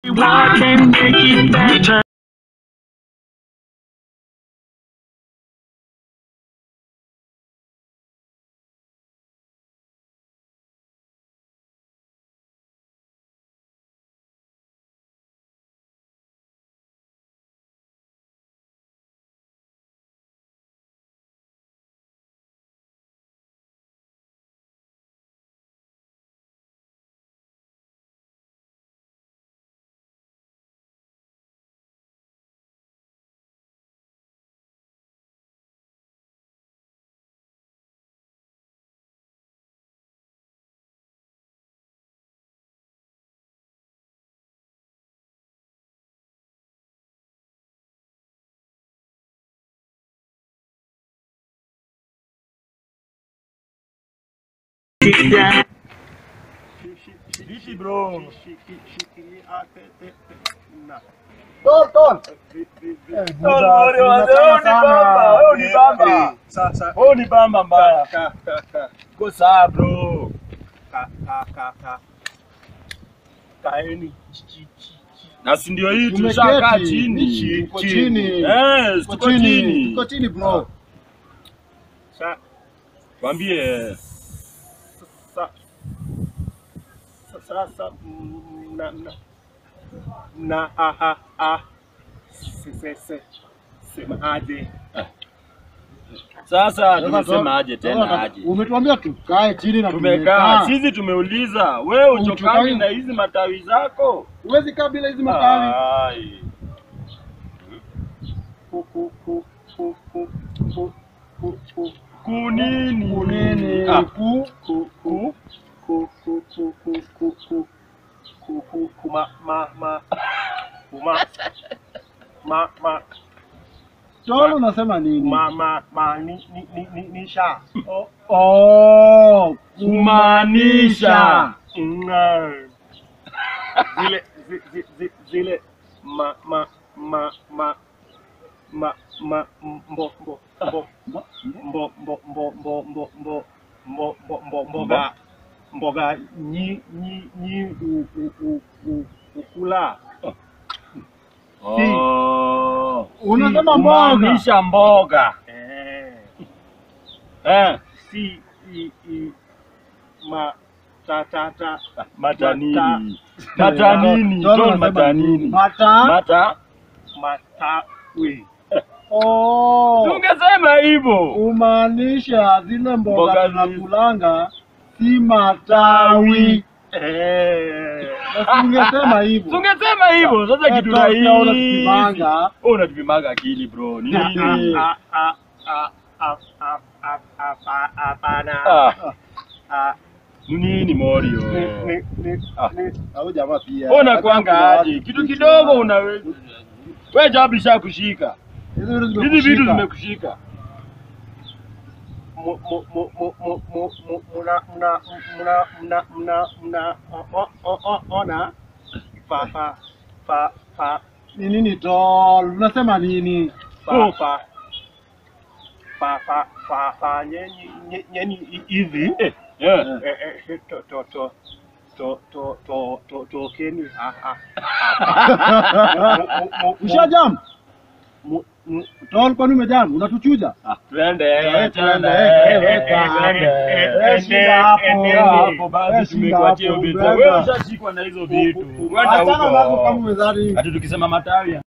I can make it better. Vipi bro? Ton. Ni bamba mbaya. Kwa saa bro. Kaeni. Na si ndio hii tushakaa chini. Tuko chini. Tuko chini. Tuko chini bro. Kwambie sasa sema aje. Sasa tumesema aje tena aje. Umetuambia tukae chini na tumekaa. Sisi tumeuliza, wewe uchokani na hizi matawi zako? Huwezi kaa bila hizi matawi. Kunini? Tolo unasema nini? Nisha. Kumaanisha. Zile mboga ukula. Unasema mboga. Mboga. Si matanini. Matanini. John matanini. Matawi. Tungesema hivyo. Umaanisha zile mboga tunakulanga si matawi. Tungesema hivyo. Tungesema hivyo. Sasa kitu rahisi. Unatupimanga akili bro. Nini? Nini Morio? Au jamaa pia. Ona kwanga aje. Kitu kidogo unaweza. Wewe jabu shakushika. Hizi vitu zimekushika. Ona ni nini tol? Unasema nini? Nyeni hivi. Tokeni. Ushajam? Tol kwani umejam? Unatuchuja? Twende. Hapo basi tumekuachia vitu. Wewe ushashikwa na hizo vitu. Kwenda huko. Kama umezari. Hata tukisema matawi